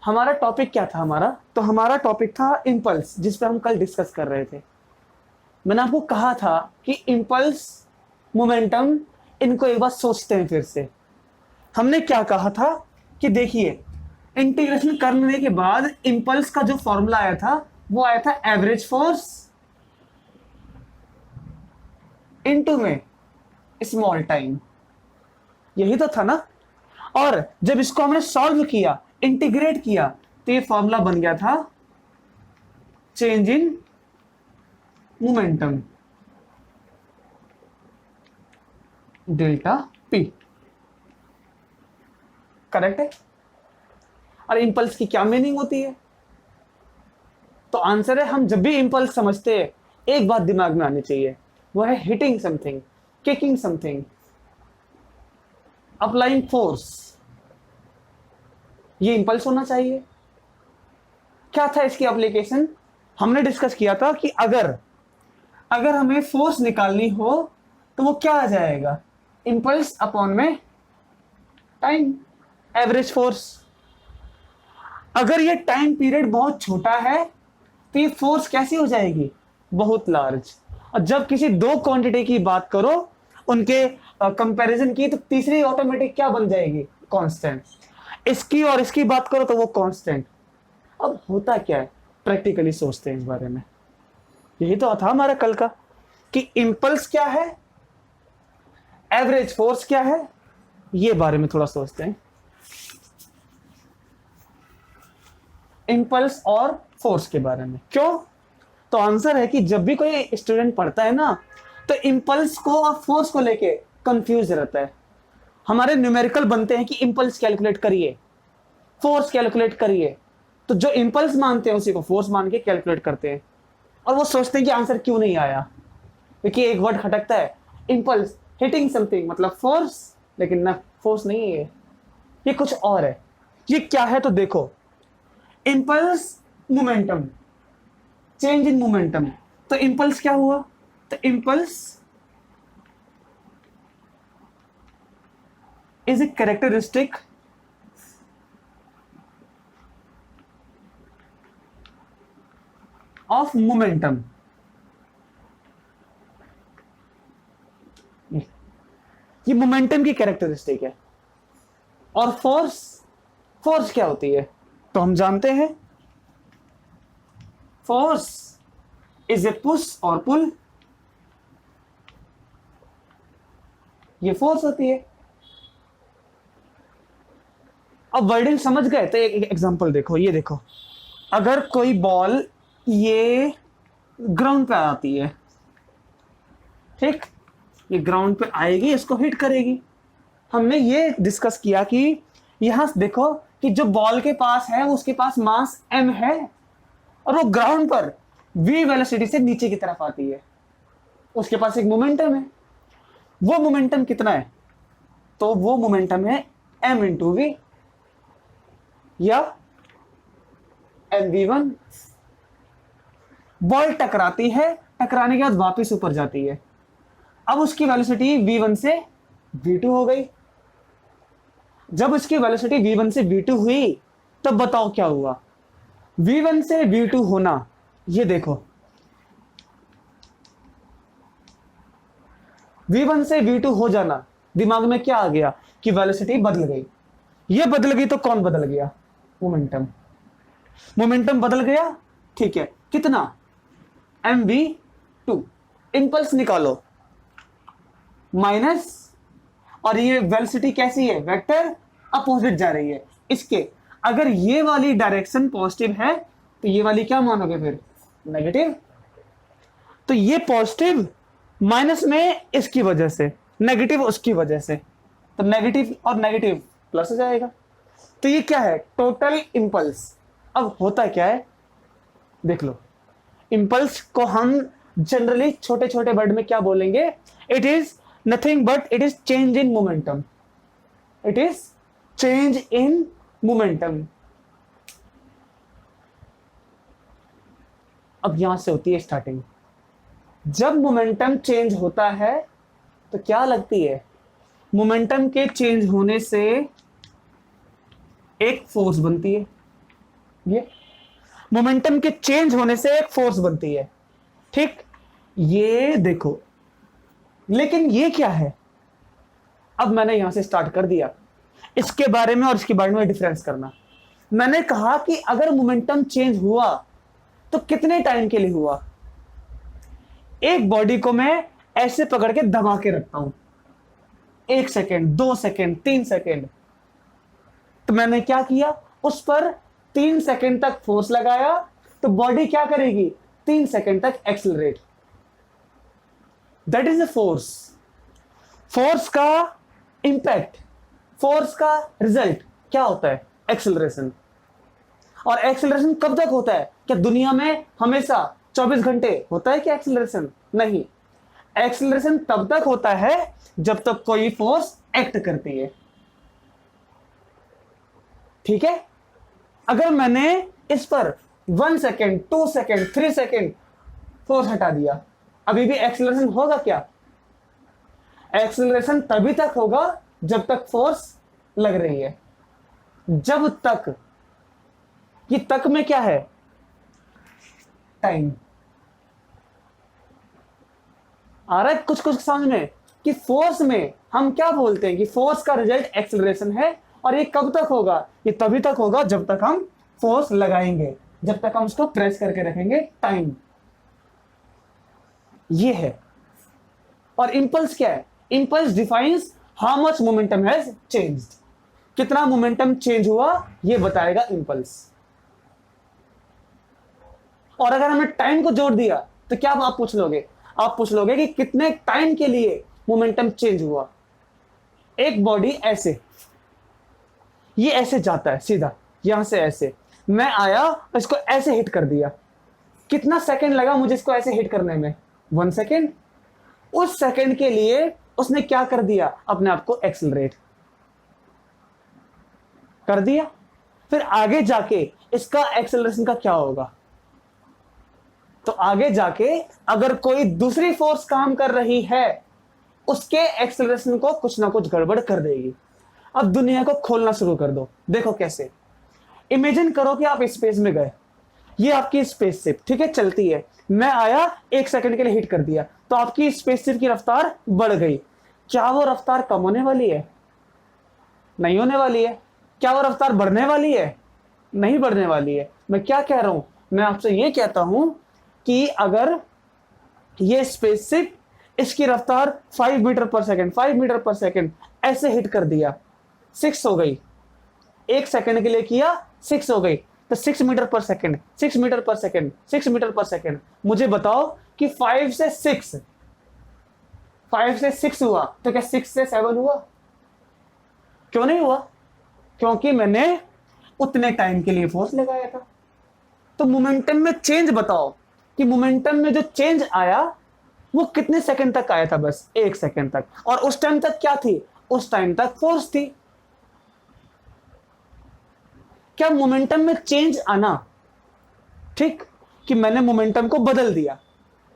हमारा टॉपिक क्या था तो हमारा टॉपिक था इम्पल्स, जिस पे हम कल डिस्कस कर रहे थे। मैंने आपको कहा था कि इम्पल्स, मोमेंटम, इनको एक बार सोचते हैं फिर से। हमने क्या कहा था कि देखिए, इंटीग्रेशन करने के बाद इम्पल्स का जो फॉर्मूला आया था वो आया था एवरेज फोर्स इनटू में स्मॉल टाइम। यही तो था ना। और जब इसको हमने सॉल्व किया, इंटीग्रेट किया, तो ये फॉर्मूला बन गया था change in momentum delta P. Correct है। और इंपल्स की क्या मीनिंग होती है? तो आंसर है, हम जब भी इंपल्स समझते हैं एक बात दिमाग में आनी चाहिए, वो है hitting something, kicking something, applying force. ये इंपल्स होना चाहिए। क्या था इसकी एप्लीकेशन? हमने डिस्कस किया था कि अगर हमें फोर्स निकालनी हो तो वो क्या आ जाएगा? इंपल्स अपॉन में टाइम, एवरेज फोर्स। अगर ये टाइम पीरियड बहुत छोटा है तो ये फोर्स कैसी हो जाएगी? बहुत लार्ज। और जब किसी दो क्वांटिटी की बात करो, उनके कंपैरिजन की, तो तीसरी ऑटोमेटिक क्या बन जाएगी? कांस्टेंट। इसकी और इसकी बात करो तो वो कांस्टेंट। अब होता क्या है, प्रैक्टिकली सोचते हैं इस बारे में। यही तो था हमारा कल का कि इंपल्स क्या है, एवरेज फोर्स क्या है, ये बारे में थोड़ा सोचते हैं। इंपल्स और फोर्स के बारे में। क्यों? तो आंसर है कि जब भी कोई स्टूडेंट पढ़ता है ना, तो इंपल्स को और फोर्स को लेके कंफ्यूज रहता है। हमारे न्यूमेरिकल बनते हैं कि इंपल्स कैलकुलेट करिए, फोर्स कैलकुलेट करिए, तो जो इंपल्स मानते हैं उसी को फोर्स मान के कैलकुलेट करते हैं। और वो सोचते हैं कि आंसर क्यों नहीं आया, क्योंकि एक वर्ड खटकता है, इंपल्स, हिटिंग समथिंग, मतलब फोर्स, लेकिन ना, फोर्स नहीं है ये कुछ और है। ये क्या है? तो देखो, impulse, momentum, change in momentum. तो इंपल्स क्या हुआ? तो impulse is a characteristic of momentum. ये मोमेंटम की कैरेक्टरिस्टिक है। और फोर्स क्या होती है? तो हम जानते हैं, फोर्स इज ए पुश और पुल। ये फोर्स होती है। अब वर्डिंग समझ गए तो एक एग्जांपल देखो। ये देखो, अगर कोई बॉल ये ग्राउंड पे आती है, ठीक, ये ग्राउंड पे आएगी, इसको हिट करेगी। हमने ये डिस्कस किया कि यहां देखो कि जो बॉल के पास है उसके पास मास m है, और वो ग्राउंड पर v वेलोसिटी से नीचे की तरफ आती है, उसके पास एक मोमेंटम है। वो मोमेंटम कितना है? तो वो मोमेंटम है m इंटू वी, या mv1। बॉल टकराती है, टकराने के बाद वापस ऊपर जाती है, अब उसकी वेलोसिटी v1 से v2 हो गई। जब उसकी वेलोसिटी v1 से v2 हुई, तब बताओ क्या हुआ? v1 से v2 होना, ये देखो, v1 से v2 हो जाना, दिमाग में क्या आ गया कि वेलोसिटी बदल गई। ये बदल गई तो कौन बदल गया? मोमेंटम। मोमेंटम बदल गया, ठीक है, कितना? mv2। इंपल्स निकालो, माइनस, और ये वेलोसिटी कैसी है? वेक्टर, अपोजिट जा रही है इसके। अगर ये वाली डायरेक्शन पॉजिटिव है तो ये वाली क्या मानोगे फिर? नेगेटिव। तो ये पॉजिटिव माइनस में इसकी वजह से, नेगेटिव उसकी वजह से, तो नेगेटिव और नेगेटिव प्लस हो जाएगा। तो ये क्या है? Total impulse. अब होता क्या है देख लो, इंपल्स को हम जनरली छोटे छोटे वर्ड में क्या बोलेंगे? It is nothing but it is change in momentum. It is change in momentum. अब यहां से होती है स्टार्टिंग। जब मोमेंटम चेंज होता है तो क्या लगती है? मोमेंटम के चेंज होने से एक फोर्स बनती है, ये मोमेंटम के चेंज होने से एक फोर्स बनती है, ठीक। ये देखो, लेकिन ये क्या है, अब मैंने यहां से स्टार्ट कर दिया इसके बारे में और इसके बारे में डिफरेंस करना। मैंने कहा कि अगर मोमेंटम चेंज हुआ तो कितने टाइम के लिए हुआ। एक बॉडी को मैं ऐसे पकड़ के दबा के रखता हूं, 1 सेकेंड, 2 सेकेंड, 3 सेकेंड। तो मैंने क्या किया, उस पर 3 सेकेंड तक फोर्स लगाया, तो बॉडी क्या करेगी, 3 सेकेंड तक accelerate. That is a force. Force का इंपैक्ट, फोर्स का रिजल्ट क्या होता है, एक्सेलरेशन। और एक्सेलरेशन कब तक होता है, क्या दुनिया में हमेशा 24 घंटे होता है क्या एक्सेलरेशन? नहीं, एक्सेलरेशन तब तक होता है जब तक कोई फोर्स एक्ट करती है, ठीक है। अगर मैंने इस पर 1 सेकेंड, 2 सेकेंड, 3 सेकेंड फोर्स हटा दिया, अभी भी एक्सेलरेशन होगा क्या? एक्सेलरेशन तभी तक होगा जब तक फोर्स लग रही है। जब तक, ये तक में क्या है, टाइम। आ रहा है कुछ कुछ समझ में कि फोर्स में हम क्या बोलते हैं कि फोर्स का रिजल्ट एक्सेलरेशन है, और ये कब तक होगा, ये तभी तक होगा जब तक हम फोर्स लगाएंगे, जब तक हम उसको प्रेस करके रखेंगे, टाइम। ये है। और इंपल्स क्या है, impulse defines how much momentum has changed. कितना मोमेंटम चेंज हुआ ये बताएगा इंपल्स। और अगर हमने टाइम को जोड़ दिया तो क्या आप पूछ लोगे, आप पूछ लोगे कि कितने टाइम के लिए मोमेंटम चेंज हुआ। एक बॉडी ऐसे, ये ऐसे जाता है सीधा, यहां से ऐसे, मैं आया इसको ऐसे हिट कर दिया, कितना सेकंड लगा मुझे इसको ऐसे हिट करने में, 1 सेकंड। उस सेकंड के लिए उसने क्या कर दिया, अपने आप को एक्सेलरेट कर दिया। फिर आगे जाके इसका एक्सेलरेशन का क्या होगा, तो आगे जाके अगर कोई दूसरी फोर्स काम कर रही है उसके एक्सेलरेशन को कुछ ना कुछ गड़बड़ कर देगी। अब दुनिया को खोलना शुरू कर दो, देखो कैसे। इमेजिन करो कि आप स्पेस में गए, ये आपकी स्पेसशिप, ठीक है, चलती है, मैं आया 1 सेकंड के लिए हिट कर दिया, तो आपकी स्पेसशिप की रफ्तार बढ़ गई। क्या वो रफ्तार कम होने वाली है? नहीं होने वाली है। क्या वो रफ्तार बढ़ने वाली है? नहीं बढ़ने वाली है। मैं क्या कह रहा हूं, मैं आपसे ये कहता हूं कि अगर ये स्पेसशिप इसकी रफ्तार 5 मीटर पर सेकंड, 5 मीटर पर सेकंड ऐसे हिट कर दिया, 6 हो गई, 1 सेकंड के लिए किया, 6 हो गई, तो 6 मीटर पर सेकंड, 6 मीटर पर सेकंड, 6 मीटर पर सेकंड। मुझे बताओ कि 5 से 6 हुआ तो क्या 6 से 7 हुआ? क्यों नहीं हुआ? क्योंकि मैंने उतने टाइम के लिए फोर्स लगाया था। तो मोमेंटम में चेंज बताओ कि मोमेंटम में जो चेंज आया वो कितने सेकंड तक आया था? बस 1 सेकंड तक। और उस टाइम तक क्या थी? उस टाइम तक फोर्स थी। क्या मोमेंटम में चेंज आना, ठीक, कि मैंने मोमेंटम को बदल दिया,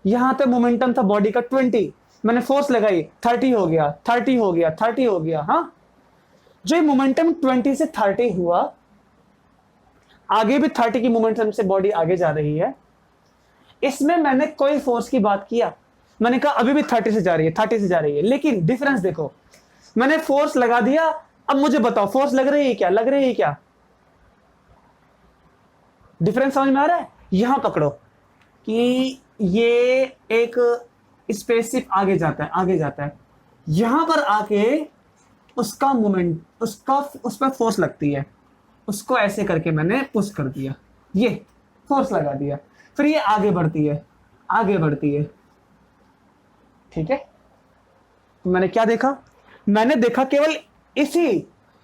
यहां पे मोमेंटम था बॉडी का 20, मैंने फोर्स लगाई, 30 हो गया, 30 हो गया, 30 हो गया। हाँ, जो ये मोमेंटम 20 से 30 हुआ, आगे भी 30 की मोमेंटम से बॉडी आगे जा रही है, इसमें मैंने कोई फोर्स की बात किया, मैंने कहा अभी भी 30 से जा रही है, 30 से जा रही है, लेकिन डिफरेंस देखो, मैंने फोर्स लगा दिया। अब मुझे बताओ फोर्स लग रही है क्या, लग रही है क्या? डिफरेंस समझ में आ रहा है? यहां पकड़ो कि ये एक स्पेसशिप आगे जाता है, आगे जाता है, यहां पर आके उसका मोमेंट, उसका उस पर फोर्स लगती है, उसको ऐसे करके मैंने पुश कर दिया, ये फोर्स लगा दिया, फिर ये आगे बढ़ती है, आगे बढ़ती है, ठीक है। तो मैंने क्या देखा? मैंने देखा केवल इसी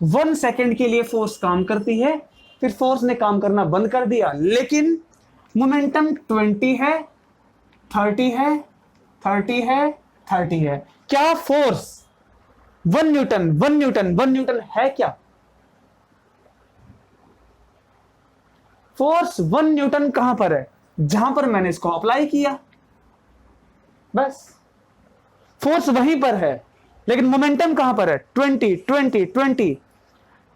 1 सेकंड के लिए फोर्स काम करती है, फिर फोर्स ने काम करना बंद कर दिया, लेकिन मोमेंटम 20 है, 30 है, 30 है, 30 है। क्या फोर्स 1 न्यूटन, 1 न्यूटन, 1 न्यूटन है क्या? फोर्स 1 न्यूटन कहां पर है? जहां पर मैंने इसको अप्लाई किया, बस फोर्स वहीं पर है, लेकिन मोमेंटम कहां पर है? 20, 20, 20,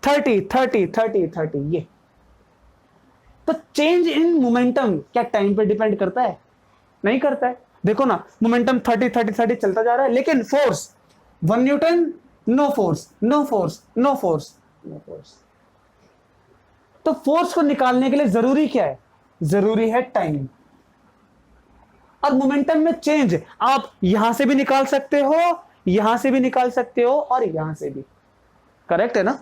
30, 30, 30, 30, ये। तो चेंज इन मोमेंटम क्या टाइम पे डिपेंड करता है? नहीं करता है। देखो ना, मोमेंटम 30 चलता जा रहा है, लेकिन force 1 newton, no force, no force, no force, no force. तो फोर्स को निकालने के लिए जरूरी क्या है? जरूरी है टाइम। और मोमेंटम में चेंज आप यहां से भी निकाल सकते हो, यहां से भी निकाल सकते हो, और यहां से भी। करेक्ट है ना?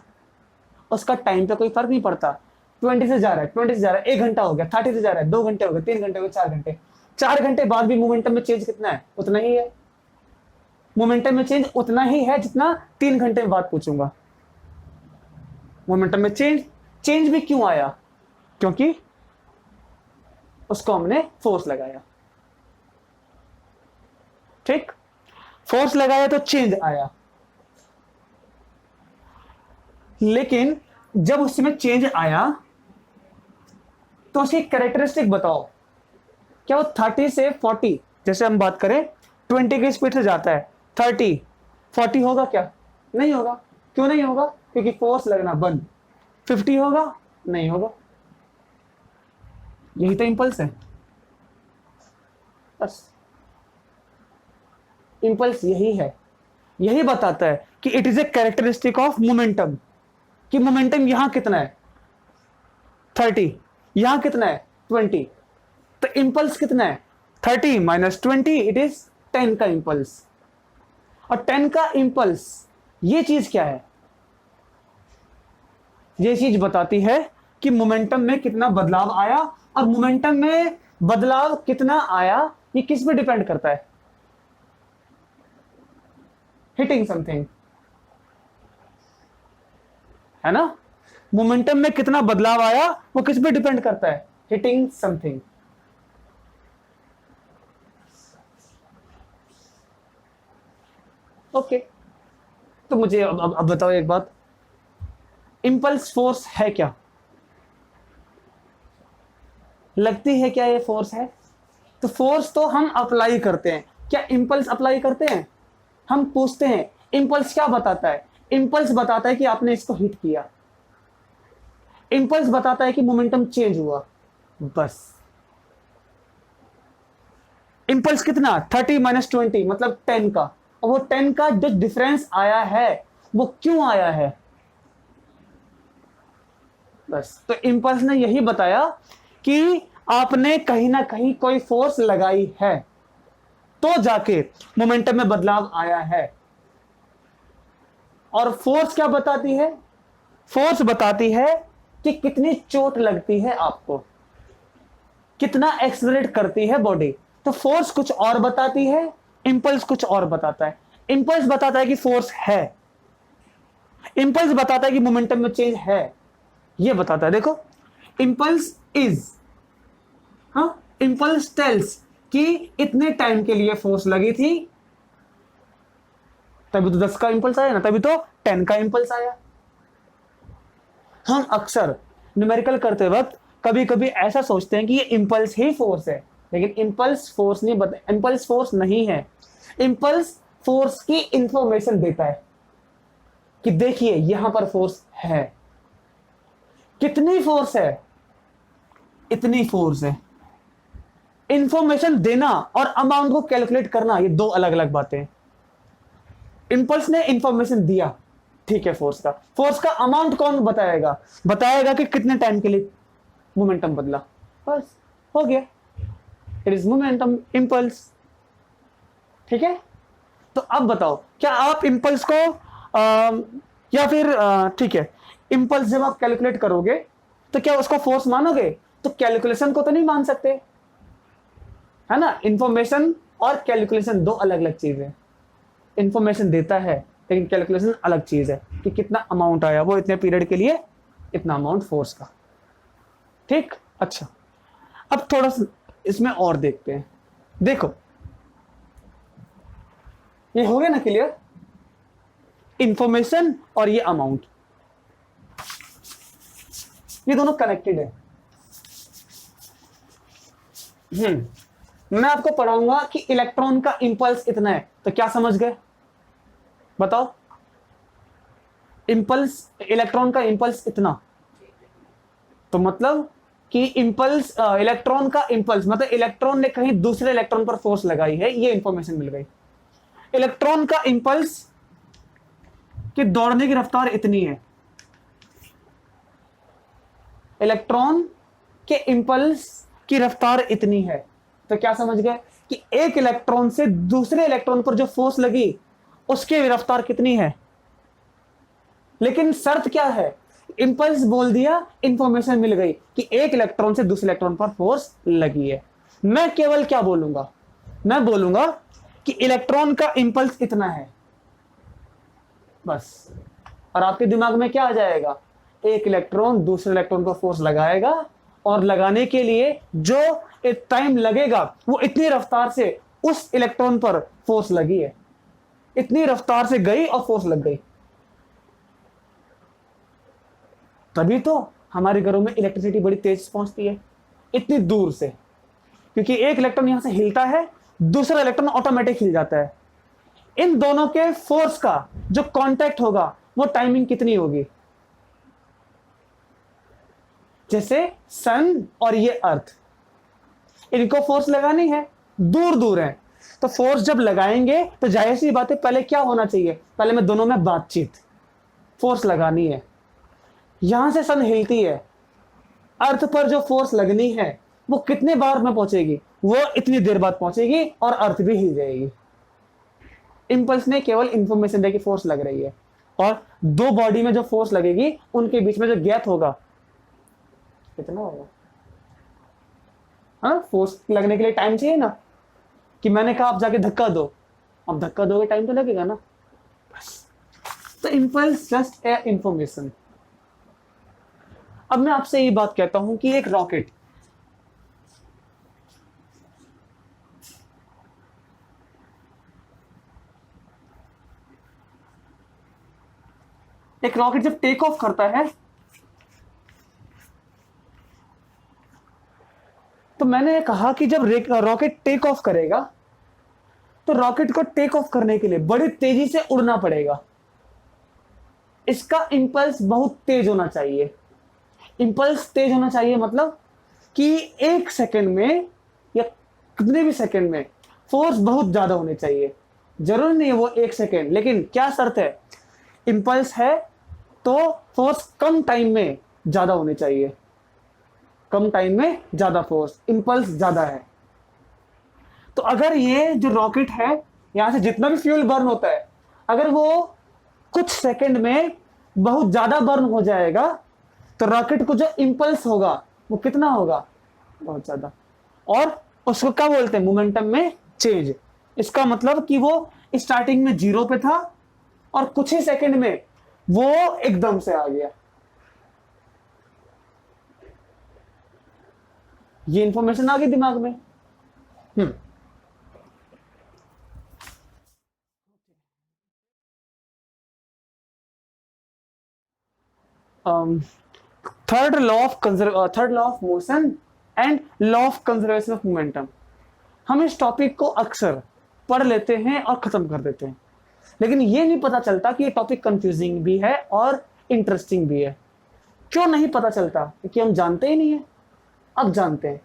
उसका टाइम पे कोई फर्क नहीं पड़ता। 20 से जा रहा है, 20 से जा रहा है, 1 घंटा हो गया, 30 से जा रहा है, 2 घंटे हो गए, 3 घंटे हो गए, 4 घंटे। 4 घंटे बाद भी मोमेंटम में चेंज कितना है? उतना ही है। मोमेंटम में चेंज उतना ही है जितना 3 घंटे में बाद पूछूंगा। मोमेंटम में चेंज, चेंज भी क्यों आया? क्योंकि उसको हमने फोर्स लगाया। ठीक, फोर्स लगाया तो चेंज आया। लेकिन जब उसमें चेंज आया तो उसकी कैरेक्टरिस्टिक बताओ। क्या वो 30 से 40, जैसे हम बात करें 20 की स्पीड से जाता है, 30 40 होगा क्या? नहीं होगा। क्यों नहीं होगा? क्योंकि फोर्स लगना बंद। 50 होगा? नहीं होगा। यही तो इंपल्स है। बस इंपल्स यही है, यही बताता है कि it is a characteristic of momentum, कि मोमेंटम यहां कितना है? 30, यहां कितना है? 20। तो इंपल्स कितना है? 30 माइनस 20, इट इज 10 का इंपल्स। और 10 का इंपल्स, ये चीज क्या है? ये चीज बताती है कि मोमेंटम में कितना बदलाव आया, और मोमेंटम में बदलाव कितना आया ये किस पे डिपेंड करता है? हिटिंग समथिंग, है ना? मोमेंटम में कितना बदलाव आया वो किस पे डिपेंड करता है? Hitting something. ओके, तो मुझे अब बताओ एक बात, इंपल्स फोर्स है क्या? लगती है क्या ये फोर्स है? तो फोर्स तो हम अप्लाई करते हैं। क्या इंपल्स अप्लाई करते हैं? हम पूछते हैं इंपल्स क्या बताता है? इंपल्स बताता है कि आपने इसको हिट किया। इंपल्स बताता है कि मोमेंटम चेंज हुआ। बस। इंपल्स कितना? 30 माइनस 20 मतलब 10 का। और वो 10 का जो डिफरेंस आया है वो क्यों आया है? बस। तो इंपल्स ने यही बताया कि आपने कहीं ना कहीं कोई फोर्स लगाई है, तो जाके मोमेंटम में बदलाव आया है। और फोर्स क्या बताती है? फोर्स बताती है कि कितनी चोट लगती है आपको, कितना एक्सलरेट करती है बॉडी। तो फोर्स कुछ और बताती है, इंपल्स कुछ और बताता है। इंपल्स बताता है कि फोर्स है, इंपल्स बताता है कि मोमेंटम में चेंज है। ये बताता है, देखो, इंपल्स इज, हाँ, इंपल्स टेल्स कि इतने टाइम के लिए फोर्स लगी थी, तभी तो 10 का इंपल्स आया ना, तभी तो 10 का इंपल्स आया। हम अक्सर न्यूमेरिकल करते वक्त कभी कभी ऐसा सोचते हैं कि ये इंपल्स ही फोर्स है, लेकिन इंपल्स फोर्स नहीं बता, इंपल्स फोर्स नहीं है। इंपल्स फोर्स की इंफॉर्मेशन देता है कि देखिए यहां पर फोर्स है। कितनी फोर्स है? इतनी फोर्स है। इंफॉर्मेशन देना और अमाउंट को कैलकुलेट करना ये दो अलग अलग बातें हैं। इंपल्स ने इंफॉर्मेशन दिया, ठीक है, फोर्स का अमाउंट कौन बताएगा? बताएगा कि कितने टाइम के लिए मोमेंटम बदला। बस, हो गया, इट इज मोमेंटम इंपल्स। ठीक है, तो अब बताओ, क्या आप इंपल्स को या फिर ठीक है, इंपल्स जब आप कैलकुलेट करोगे तो क्या उसको फोर्स मानोगे? तो कैलकुलेशन को तो नहीं मान सकते, है ना? इंफॉर्मेशन और कैलकुलेशन दो अलग अलग चीज है। इंफॉर्मेशन देता है लेकिन कैलकुलेशन अलग चीज है कि कितना अमाउंट आया, वो इतने पीरियड के लिए इतना अमाउंट फोर्स का। ठीक, अच्छा, अब थोड़ा सा इसमें और देखते हैं। देखो, ये हो गया ना क्लियर? इंफॉर्मेशन और ये अमाउंट, ये दोनों कनेक्टेड है। मैं आपको पढ़ाऊंगा कि इलेक्ट्रॉन का इंपल्स इतना है, तो क्या समझ गए? बताओ, इंपल्स, इलेक्ट्रॉन का इंपल्स इतना, तो मतलब कि इम्पल्स, इलेक्ट्रॉन का इम्पल्स मतलब इलेक्ट्रॉन ने कहीं दूसरे इलेक्ट्रॉन पर फोर्स लगाई है, ये इंफॉर्मेशन मिल गई। इलेक्ट्रॉन का इम्पल्स कि दौड़ने की रफ्तार इतनी है, इलेक्ट्रॉन के इम्पल्स की रफ्तार इतनी है, तो क्या समझ गए कि एक इलेक्ट्रॉन से दूसरे इलेक्ट्रॉन पर जो फोर्स लगी उसकी रफ्तार कितनी है। लेकिन शर्त क्या है, इंपल्स बोल दिया, इंफॉर्मेशन मिल गई कि एक इलेक्ट्रॉन से दूसरे इलेक्ट्रॉन पर फोर्स लगी है। मैं केवल क्या बोलूंगा, मैं बोलूंगा कि इलेक्ट्रॉन का इंपल्स इतना है, बस। और आपके दिमाग में क्या आ जाएगा, एक इलेक्ट्रॉन दूसरे इलेक्ट्रॉन पर फोर्स लगाएगा और लगाने के लिए जो एक टाइम लगेगा वो इतनी रफ्तार से उस इलेक्ट्रॉन पर फोर्स लगी है, इतनी रफ्तार से गई और फोर्स लग गई। तभी तो हमारे घरों में इलेक्ट्रिसिटी बड़ी तेज पहुंचती है इतनी दूर से, क्योंकि एक इलेक्ट्रॉन यहां से हिलता है, दूसरा इलेक्ट्रॉन ऑटोमेटिक हिल जाता है। इन दोनों के फोर्स का जो कांटेक्ट होगा वो टाइमिंग कितनी होगी, जैसे सन और ये अर्थ, इनको फोर्स लगानी है, दूर दूर है, तो फोर्स जब लगाएंगे तो जाहिर सी बात है पहले क्या होना चाहिए, पहले में दोनों में बातचीत, फोर्स लगानी है। यहां से सन हिलती है, अर्थ पर जो फोर्स लगनी है वो कितने बार में पहुंचेगी, वो इतनी देर बाद पहुंचेगी और अर्थ भी हिल जाएगी। इंपल्स ने केवल इंफॉर्मेशन दे कि फोर्स लग रही है, और दो बॉडी में जो फोर्स लगेगी उनके बीच में जो गैप होगा कितना होगा। हाँ, फोर्स लगने के लिए टाइम चाहिए ना, कि मैंने कहा आप जाके धक्का दो, अब धक्का दोगे टाइम तो लगेगा ना, बस। तो इंपल्स जस्ट ए इंफॉर्मेशन। अब मैं आपसे ये बात कहता हूं कि एक रॉकेट, जब टेक ऑफ करता है तो मैंने कहा कि जब रॉकेट टेक ऑफ करेगा तो रॉकेट को टेक ऑफ करने के लिए बड़ी तेजी से उड़ना पड़ेगा। इसका इंपल्स बहुत तेज होना चाहिए। इंपल्स तेज होना चाहिए मतलब कि एक सेकंड में या कितने भी सेकंड में फोर्स बहुत ज्यादा होने चाहिए। जरूर नहीं है वो एक सेकंड, लेकिन क्या शर्त है, इंपल्स है तो फोर्स कम टाइम में ज्यादा होने चाहिए, कम टाइम में ज्यादा फोर्स, इंपल्स ज्यादा है। तो अगर ये जो रॉकेट है यहां से जितना भी फ्यूल बर्न होता है, अगर वो कुछ सेकंड में बहुत ज्यादा बर्न हो जाएगा तो रॉकेट को जो इंपल्स होगा वो कितना होगा, बहुत ज्यादा। और उसको क्या बोलते हैं, मोमेंटम में चेंज। इसका मतलब कि वो स्टार्टिंग में 0 पे था और कुछ ही सेकंड में वो एकदम से आ गया। ये इंफॉर्मेशन आ गई दिमाग में। Third law of motion and law of conservation of momentum. हम इस टॉपिक को अक्सर पढ़ लेते हैं और खत्म कर देते हैं, लेकिन ये नहीं पता चलता कि ये टॉपिक कंफ्यूजिंग भी है और इंटरेस्टिंग भी है। क्यों नहीं पता चलता, क्योंकि हम जानते ही नहीं है। अब जानते हैं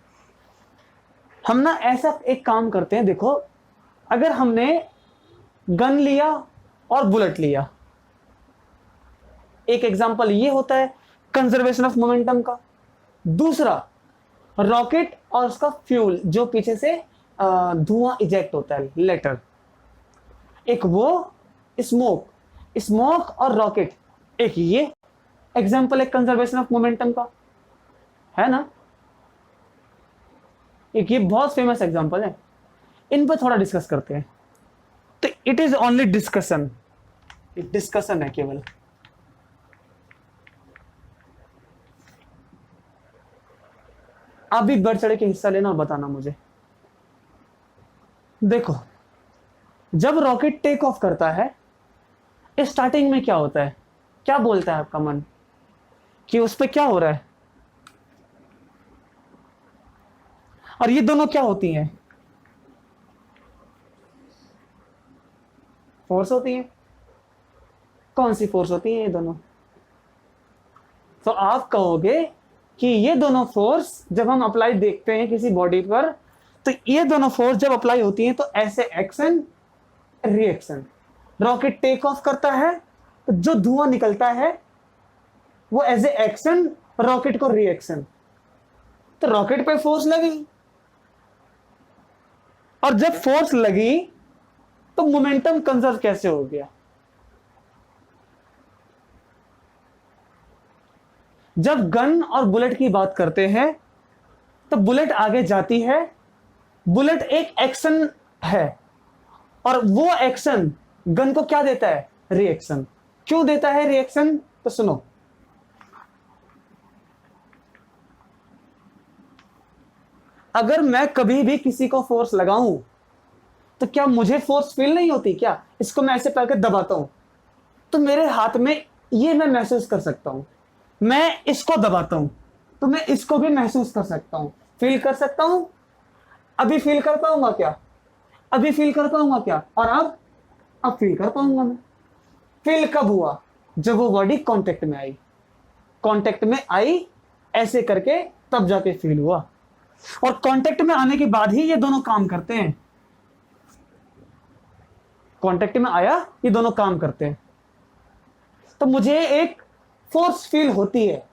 हम ना, ऐसा एक काम करते हैं, देखो अगर हमने गन लिया और बुलेट लिया, एक एग्जांपल ये होता है कंजर्वेशन ऑफ मोमेंटम का। दूसरा रॉकेट और उसका फ्यूल जो पीछे से धुआं इजेक्ट होता है, लेटर। एक वो स्मोक और रॉकेट, एक ये एग्जांपल है कंजर्वेशन ऑफ मोमेंटम का, है ना। एक ये बहुत फेमस एग्जांपल है, इन पर थोड़ा डिस्कस करते हैं। तो it is only discussion, discussion है केवल। आप भी बढ़ चढ़ के हिस्सा लेना और बताना मुझे। देखो, जब रॉकेट टेक ऑफ करता है, स्टार्टिंग में क्या होता है, क्या बोलता है आपका मन कि उस पर क्या हो रहा है, और ये दोनों क्या होती हैं, फोर्स होती है। कौन सी फोर्स होती है ये दोनों, तो आप कहोगे कि ये दोनों फोर्स जब हम अप्लाई देखते हैं किसी बॉडी पर, तो ये दोनों फोर्स जब अप्लाई होती हैं तो ऐसे action reaction. Rocket take off करता है तो जो धुआं निकलता है वो एज ए एक्शन, रॉकेट को रिएक्शन। तो रॉकेट पे फोर्स लगी, और जब फोर्स लगी तो मोमेंटम कंजर्व कैसे हो गया? जब गन और बुलेट की बात करते हैं तो बुलेट आगे जाती है, बुलेट एक एक्शन है, और वो एक्शन गन को क्या देता है? रिएक्शन। क्यों देता है रिएक्शन? तो सुनो, अगर मैं कभी भी किसी को फोर्स लगाऊं तो क्या मुझे फोर्स फील नहीं होती क्या? इसको मैं ऐसे पकड़ के दबाता हूं तो मेरे हाथ में ये मैं महसूस कर सकता हूं, मैं इसको दबाता हूं तो मैं इसको भी महसूस कर सकता हूं, फील कर सकता हूं। अभी फील कर पाऊंगा क्या? अभी फील कर पाऊंगा क्या? और अब फील कर पाऊंगा मैं। फील कब हुआ? जब वो बॉडी कांटेक्ट में आई, कांटेक्ट में आई ऐसे करके, तब जाके फील हुआ। और कांटेक्ट में आने के बाद ही ये दोनों काम करते हैं। कांटेक्ट में आया, ये दोनों काम करते हैं, तो मुझे एक फोर्स फील होती है।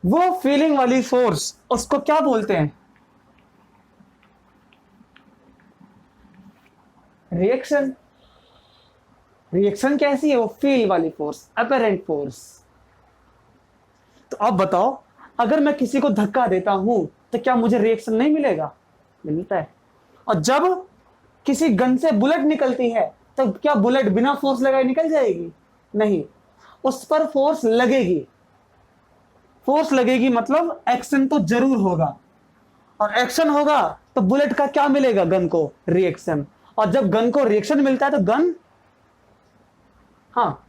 वो फीलिंग वाली फोर्स, उसको क्या बोलते हैं? रिएक्शन। रिएक्शन कैसी है? वो फील वाली फोर्स, अपरेंट फोर्स। तो अब बताओ, अगर मैं किसी को धक्का देता हूं तो क्या मुझे रिएक्शन नहीं मिलेगा? मिलता है। और जब किसी गन से बुलेट निकलती है तो क्या बुलेट बिना फोर्स लगाए निकल जाएगी? नहीं, उस पर फोर्स लगेगी। फोर्स लगेगी मतलब एक्शन तो जरूर होगा, और एक्शन होगा तो बुलेट का क्या मिलेगा? गन को रिएक्शन। और जब गन को रिएक्शन मिलता है तो गन, हाँ,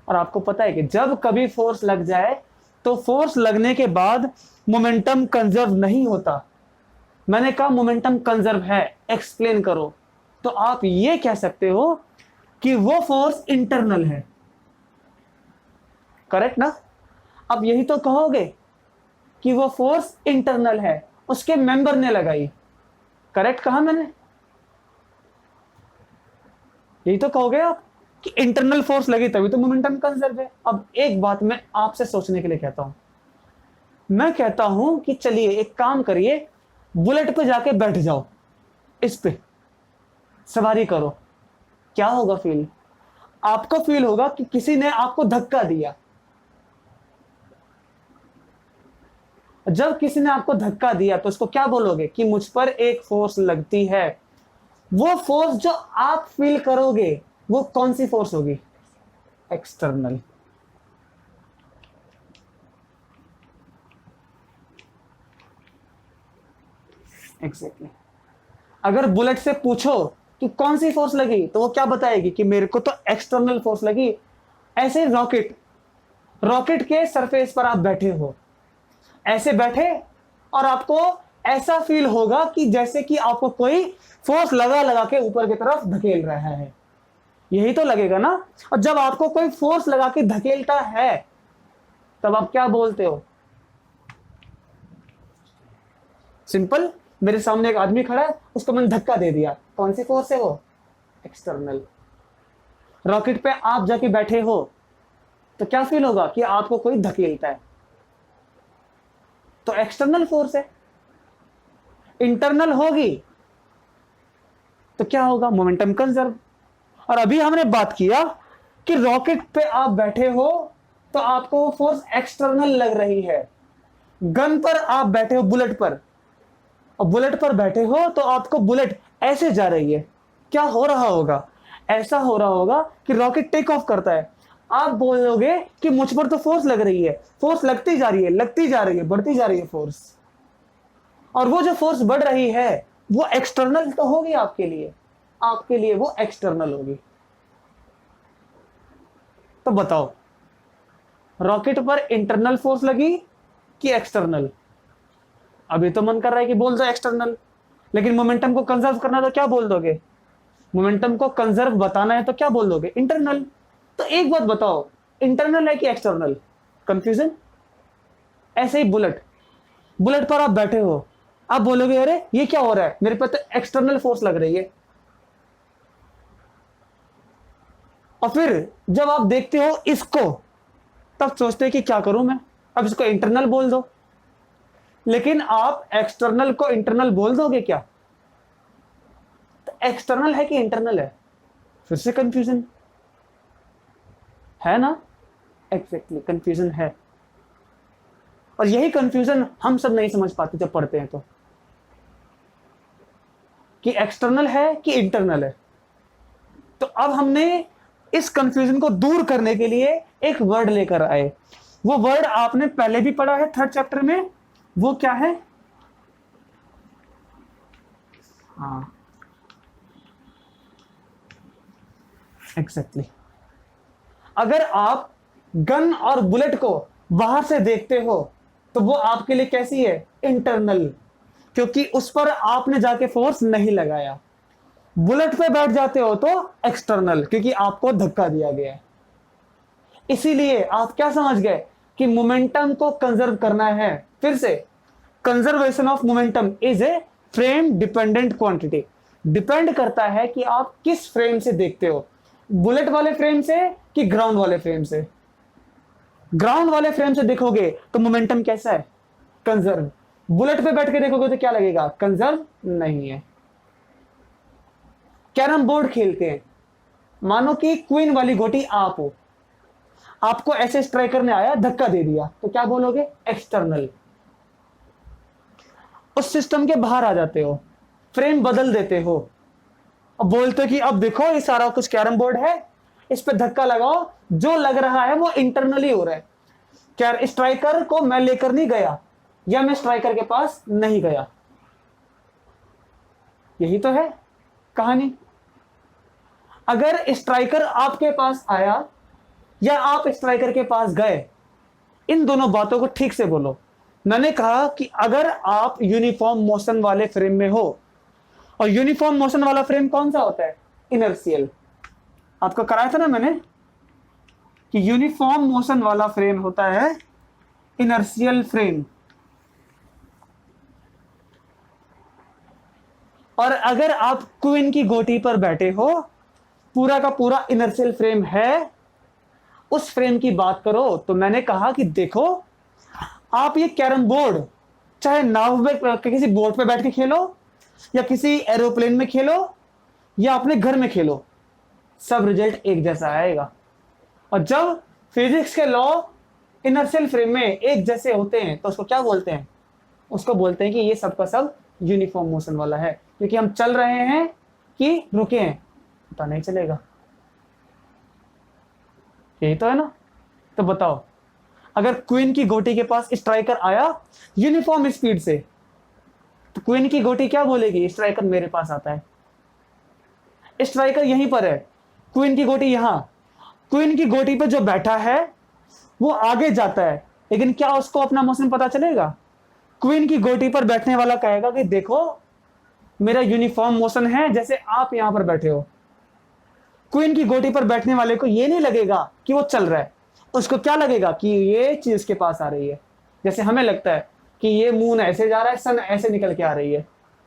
और आपको पता है कि जब कभी फोर्स लग जाए तो फोर्स लगने के बाद मोमेंटम कंजर्व नहीं होता। मैंने कहा मोमेंटम कंजर्व है, एक्सप्लेन करो। तो आप ये कह सकते हो कि वो फोर्स इंटरनल है, करेक्ट ना? अब यही तो कहोगे कि वो फोर्स इंटरनल है, उसके मेंबर ने लगाई, करेक्ट कहा मैंने? यही तो कहोगे आप कि इंटरनल फोर्स लगी तभी तो मोमेंटम कंजर्व है। अब एक बात मैं आपसे सोचने के लिए कहता हूं, मैं कहता हूं कि चलिए एक काम करिए, बुलेट पे जाके बैठ जाओ, इस पे सवारी करो, क्या होगा फील? आपको फील होगा कि किसी ने आपको धक्का दिया। जब किसी ने आपको धक्का दिया तो उसको क्या बोलोगे? कि मुझ पर एक फोर्स लगती है। वो फोर्स जो आप फील करोगे वो कौन सी फोर्स होगी? एक्सटर्नल। एग्जैक्टली। अगर बुलेट से पूछो कि कौन सी फोर्स लगी तो वो क्या बताएगी? कि मेरे को तो एक्सटर्नल फोर्स लगी। ऐसे रॉकेट, रॉकेट के सरफेस पर आप बैठे हो, ऐसे बैठे, और आपको ऐसा फील होगा कि जैसे कि आपको कोई फोर्स लगा लगा के ऊपर की तरफ धकेल रहा है। यही तो लगेगा ना? और जब आपको कोई फोर्स लगा के धकेलता है तब आप क्या बोलते हो? सिंपल, मेरे सामने एक आदमी खड़ा है, उसको मैंने धक्का दे दिया, कौन सी फोर्स है वो? एक्सटर्नल। रॉकेट पे आप जाके बैठे हो तो क्या फील होगा? कि आपको कोई धकेलता है, तो एक्सटर्नल फोर्स है। इंटरनल होगी तो क्या होगा? Momentum conserve. और अभी हमने बात किया कि रॉकेट पे आप बैठे हो तो आपको वो फोर्स एक्सटर्नल लग रही है। गन पर आप बैठे हो, बुलेट पर, और बुलेट पर बैठे हो तो आपको बुलेट ऐसे जा रही है, क्या हो रहा होगा? ऐसा हो रहा होगा कि रॉकेट टेक ऑफ करता है, आप बोलोगे कि मुझ पर तो फोर्स लग रही है, फोर्स लगती जा रही है, लगती जा रही है, बढ़ती जा रही है फोर्स। और वो जो फोर्स बढ़ रही है वो एक्सटर्नल तो होगी आपके लिए, आपके लिए वो एक्सटर्नल होगी। तो बताओ, रॉकेट पर इंटरनल फोर्स लगी कि एक्सटर्नल? अभी तो मन कर रहा है कि बोल दो एक्सटर्नल, लेकिन मोमेंटम को कंजर्व करना तो क्या बोल दोगे? मोमेंटम को कंजर्व बताना है तो क्या बोल दोगे? इंटरनल। तो एक बात बताओ, इंटरनल है कि एक्सटर्नल? कंफ्यूजन? ऐसे ही बुलेट, बुलेट पर आप बैठे हो, आप बोलोगे अरे ये क्या हो रहा है, मेरे पे तो एक्सटर्नल फोर्स लग रही है। और फिर जब आप देखते हो इसको, तब सोचते हैं कि क्या करूं मैं, अब इसको इंटरनल बोल दो। लेकिन आप एक्सटर्नल को इंटरनल बोल दोगे क्या? तो एक्सटर्नल है कि इंटरनल है, फिर से कंफ्यूजन है ना। एग्जैक्टली कंफ्यूजन है, और यही कंफ्यूजन हम सब नहीं समझ पाते जब पढ़ते हैं तो, कि एक्सटर्नल है कि इंटरनल है। तो अब हमने इस कंफ्यूजन को दूर करने के लिए एक वर्ड लेकर आए। वो वर्ड आपने पहले भी पढ़ा है 3rd चैप्टर में, वो क्या है? हाँ एग्जैक्टली। अगर आप गन और बुलेट को बाहर से देखते हो तो वो आपके लिए कैसी है? इंटरनल, क्योंकि उस पर आपने जाके फोर्स नहीं लगाया। बुलेट पे बैठ जाते हो तो एक्सटर्नल, क्योंकि आपको धक्का दिया गया है। इसीलिए आप क्या समझ गए कि मोमेंटम को कंजर्व करना है। फिर से, conservation of momentum is a frame dependent quantity. Depend करता है कि आप किस फ्रेम से देखते हो, बुलेट वाले फ्रेम से कि ग्राउंड वाले फ्रेम से। ग्राउंड वाले फ्रेम से देखोगे तो मोमेंटम कैसा है? कंजर्व। बुलेट पे बैठ के देखोगे तो क्या लगेगा? कंजर्व नहीं है। कैरम बोर्ड खेलते हैं, मानो कि क्वीन वाली गोटी आप हो, आपको ऐसे स्ट्राइकर ने आया धक्का दे दिया, तो क्या बोलोगे? एक्सटर्नल। उस सिस्टम के बाहर आ जाते हो, फ्रेम बदल देते हो और बोलते हो कि अब देखो ये सारा कुछ कैरम बोर्ड है, इस पे धक्का लगाओ, जो लग रहा है वो इंटरनली हो रहा है। क्या स्ट्राइकर को मैं लेकर नहीं गया, या मैं स्ट्राइकर के पास नहीं गया, यही तो है कहानी। अगर स्ट्राइकर आपके पास आया या आप स्ट्राइकर के पास गए, इन दोनों बातों को ठीक से बोलो। मैंने कहा कि अगर आप यूनिफॉर्म मोशन वाले फ्रेम में हो, और यूनिफॉर्म मोशन वाला फ्रेम कौन सा होता है? इनर्शियल। आपको कराया था ना मैंने कि यूनिफॉर्म मोशन वाला फ्रेम होता है इनर्शियल फ्रेम। और अगर आप क्वीन की गोटी पर बैठे हो, पूरा का पूरा इनर्शियल फ्रेम है, उस फ्रेम की बात करो, तो मैंने कहा कि देखो आप ये कैरम बोर्ड चाहे नाव में किसी बोट पे बैठ के खेलो, या किसी एरोप्लेन में खेलो, या अपने घर में खेलो, सब रिजल्ट एक जैसा आएगा। और जब फिजिक्स के लॉ इनर्शियल फ्रेम में एक जैसे होते हैं तो उसको क्या बोलते हैं? उसको बोलते हैं कि ये सब का सब यूनिफॉर्म मोशन वाला है, क्योंकि हम चल रहे हैं कि रुके हैं पता नहीं चलेगा। यही तो है ना। तो बताओ, अगर क्वीन की गोटी के पास स्ट्राइकर आया यूनिफॉर्म स्पीड से, तो क्वीन की गोटी क्या बोलेगी? स्ट्राइकर मेरे पास आता है, स्ट्राइकर यहीं पर है, क्वीन की गोटी यहां। क्वीन की गोटी पे जो बैठा है वो आगे जाता है, लेकिन क्या उसको अपना मोशन पता चलेगा? क्वीन की गोटी पर बैठने वाला कहेगा कि देखो मेरा यूनिफॉर्म मोशन है, जैसे आप यहां पर बैठे हो। क्वीन की गोटी पर बैठने वाले को ये नहीं लगेगा कि वो चल रहा है, उसको क्या लगेगा कि ये चीज के पास आ रही है। जैसे हमें लगता है कि ये मून ऐसे जा रहा है, सन ऐसे निकल के आ रही है,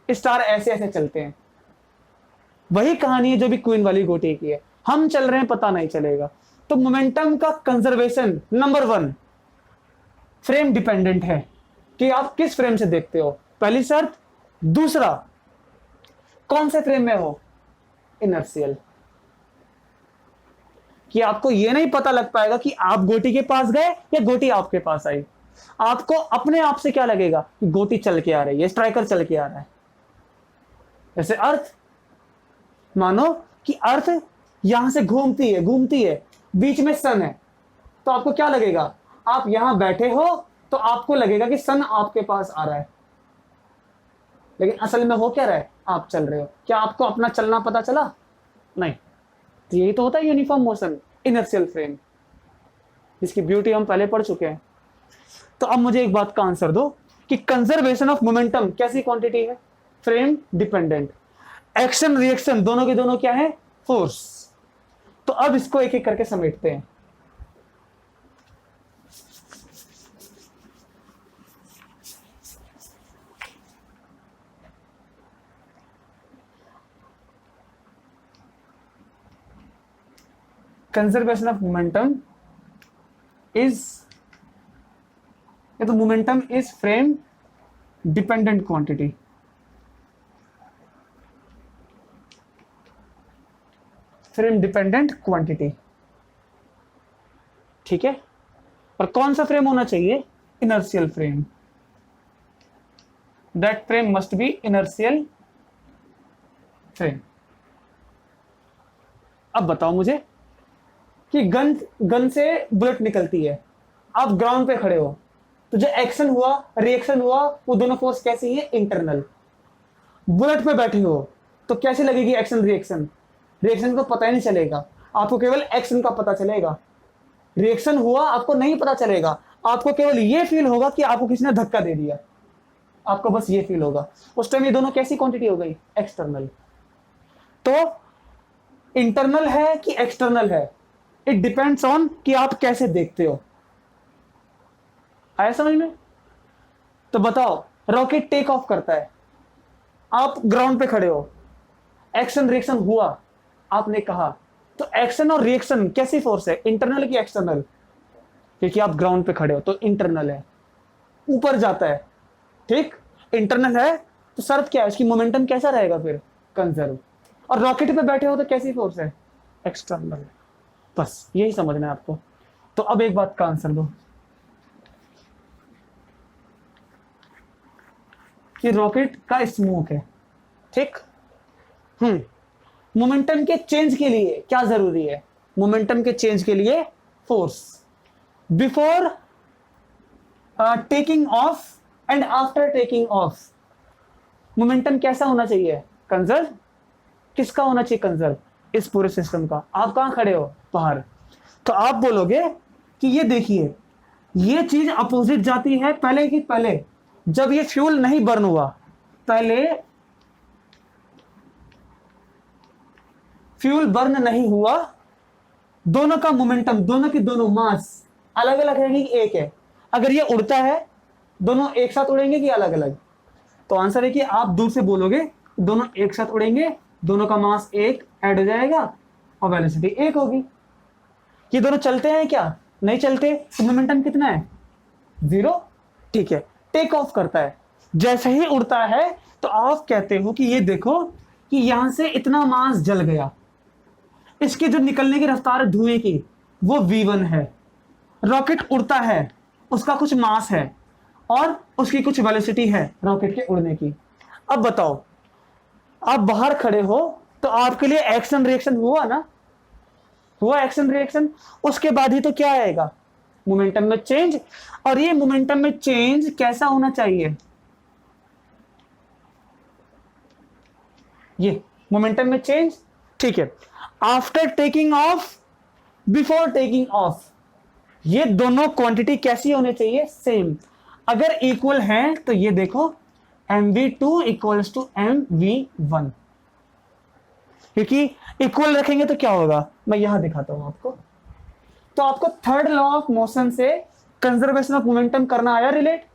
स्टार ऐसे ऐसे चलते हैं। वही कहानी है जो भी क्वीन वाली गोटी की है, हम चल रहे हैं पता नहीं चलेगा। तो मोमेंटम का कंजर्वेशन नंबर 1 फ्रेम डिपेंडेंट है, कि आप किस फ्रेम से देखते हो, पहली शर्त। दूसरा, कौन से फ्रेम में हो? इनर्शियल। कि आपको यह नहीं पता लग पाएगा कि आप गोटी के पास गए या गोटी आपके पास आई। आपको अपने आप से क्या लगेगा कि गोटी चल के आ रही है, स्ट्राइकर चल के आ रहा है। जैसे अर्थ, मानो कि अर्थ यहां से घूमती है, बीच में सन है, तो आपको क्या लगेगा? आप यहां बैठे हो तो आपको लगेगा कि सन आपके पास आ रहा है, लेकिन असल में हो क्या रहा है? आप चल रहे हो। क्या आपको अपना चलना पता चला? नहीं। तो यही तो होता है यूनिफॉर्म मोशन, इनर्शियल फ्रेम, जिसकी ब्यूटी हम पहले पढ़ चुके हैं। तो अब मुझे एक बात का आंसर दो कि कंजर्वेशन ऑफ मोमेंटम कैसी क्वांटिटी है? Frame dependent. एक्शन रिएक्शन दोनों के दोनों क्या है? फोर्स। तो अब इसको एक एक करके समेटते हैं। कंजर्वेशन ऑफ मोमेंटम इज, तो momentum is frame dependent quantity. Frame dependent quantity, ठीक है। और कौन सा फ्रेम होना चाहिए? Inertial frame. That frame must be inertial frame. अब बताओ मुझे कि गन से बुलेट निकलती है, आप ग्राउंड पे खड़े हो, तो जो एक्शन हुआ रिएक्शन हुआ वो दोनों फोर्स कैसी है? इंटरनल। बुलेट पे बैठे हो तो कैसे लगेगी एक्शन रिएक्शन? रिएक्शन को पता ही नहीं चलेगा, आपको केवल एक्शन का पता चलेगा। रिएक्शन हुआ आपको नहीं पता चलेगा, आपको केवल ये फील होगा कि आपको किसी ने धक्का दे दिया, आपको बस ये फील होगा। उस टाइम ये दोनों कैसी क्वांटिटी हो गई? एक्सटर्नल। तो इंटरनल है कि एक्सटर्नल है, इट डिपेंड्स ऑन कि आप कैसे देखते हो। आया समझ में? तो बताओ, रॉकेट टेक ऑफ करता है, आप ग्राउंड पे खड़े हो, एक्शन रिएक्शन हुआ, आपने कहा, तो एक्शन और रिएक्शन कैसी फोर्स है? इंटरनल की एक्सटर्नल? क्योंकि आप ग्राउंड पे खड़े हो तो इंटरनल है, ऊपर जाता है, ठीक। इंटरनल है तो सर्व क्या है, उसकी मोमेंटम कैसा रहेगा फिर? कंजर्व। और रॉकेट पे बैठे हो तो कैसी फोर्स है? एक्सटर्नल। बस यही समझना है आपको। तो अब एक बात का आंसर दो कि रॉकेट का स्मोक है, ठीक। मोमेंटम के चेंज के लिए क्या जरूरी है? मोमेंटम के चेंज के लिए force. Before taking of and after taking of momentum कैसा होना चाहिए? कंजर्व। किसका होना चाहिए कंजर्व? इस पूरे सिस्टम का। आप कहां खड़े हो? बाहर। तो आप बोलोगे कि ये देखिए, ये चीज अपोजिट जाती है पहले की पहले, जब ये फ्यूल नहीं बर्न हुआ, पहले फ्यूल बर्न नहीं हुआ, दोनों का मोमेंटम, दोनों की दोनों मास अलग अलग रहेंगे कि एक है? अगर ये उड़ता है दोनों एक साथ उड़ेंगे कि अलग अलग? तो आंसर है कि आप दूर से बोलोगे दोनों एक साथ उड़ेंगे, दोनों का मास एक ऐड हो जाएगा और वेलोसिटी एक होगी। ये दोनों चलते हैं क्या? नहीं चलते, तो मोमेंटम कितना है? 0, ठीक है। टेक ऑफ करता है, जैसे ही उड़ता है तो आप कहते हो कि ये देखो कि यहां से इतना मास जल गया, इसकी जो निकलने की रफ्तार है धुएं की वो v1 है। रॉकेट उड़ता है, उसका कुछ मास है और उसकी कुछ वेलोसिटी है रॉकेट के उड़ने की। अब बताओ, आप बाहर खड़े हो तो आपके लिए एक्शन रिएक्शन हुआ ना? हुआ एक्शन रिएक्शन, उसके बाद ही तो क्या आएगा? मोमेंटम में चेंज। और ये मोमेंटम में चेंज कैसा होना चाहिए? ये मोमेंटम में चेंज, ठीक है, after taking off, before taking of, ये दोनों क्वांटिटी कैसी होनी चाहिए? सेम। अगर इक्वल है तो ये देखो mv2 इक्वल्स टू mv1, क्योंकि इक्वल रखेंगे तो क्या होगा, मैं यहां दिखाता हूं आपको। तो आपको थर्ड लॉ ऑफ मोशन से कंजर्वेशन ऑफ मोमेंटम करना आया रिलेट।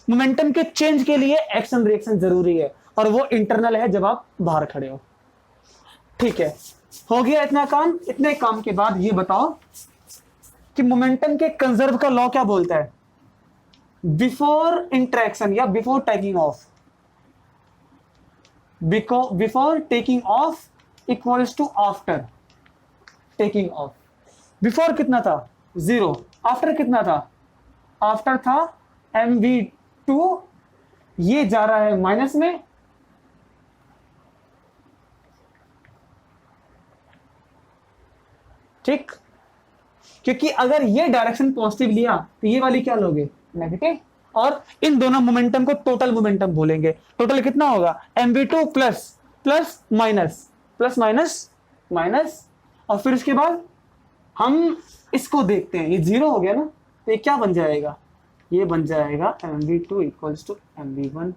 मोमेंटम के चेंज के लिए एक्शन रिएक्शन जरूरी है और वो इंटरनल है जब आप बाहर खड़े हो, ठीक है। हो गया इतना काम। इतने काम के बाद ये बताओ कि मोमेंटम के कंजर्व का लॉ क्या बोलता है? बिफोर इंटरेक्शन या before taking off, before taking off equals to after taking off. Before कितना था? 0। आफ्टर कितना था? आफ्टर था mv2, ये जा रहा है माइनस में, ठीक। क्योंकि अगर ये डायरेक्शन पॉजिटिव लिया तो ये वाली क्या लोगे? नेगेटिव। और इन दोनों मोमेंटम को टोटल मोमेंटम बोलेंगे। टोटल कितना होगा? mv2 plus plus minus plus minus minus, और फिर उसके बाद हम इसको देखते हैं, ये 0 हो गया ना, तो ये क्या बन जाएगा? ये बन जाएगा mv2 इक्वल्स टू mv1।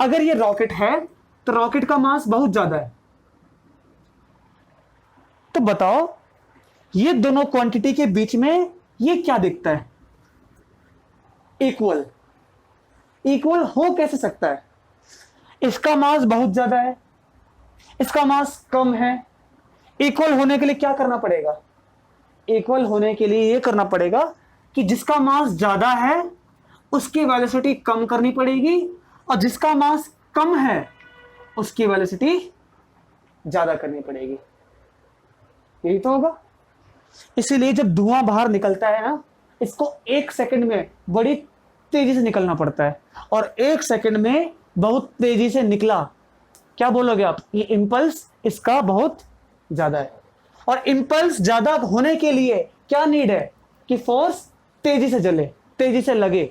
अगर ये रॉकेट है तो रॉकेट का मास बहुत ज्यादा है, तो बताओ ये दोनों क्वांटिटी के बीच में ये क्या दिखता है? इक्वल। इक्वल हो कैसे सकता है? इसका मास बहुत ज्यादा है, इसका मास कम है, इक्वल होने के लिए क्या करना पड़ेगा? इक्वल होने के लिए ये करना पड़ेगा कि जिसका मास ज्यादा है उसकी वेलोसिटी कम करनी पड़ेगी, और जिसका मास कम है उसकी वेलोसिटी ज्यादा करनी पड़ेगी। यही तो होगा। इसीलिए जब धुआं बाहर निकलता है ना, इसको 1 सेकंड में बड़ी तेजी से निकलना पड़ता है, और 1 सेकंड में बहुत तेजी से निकला, क्या बोलोगे आप? ये इंपल्स इसका बहुत ज्यादा है। और इंपल्स ज्यादा होने के लिए क्या नीड है? कि फोर्स तेजी से चले, तेजी से लगे।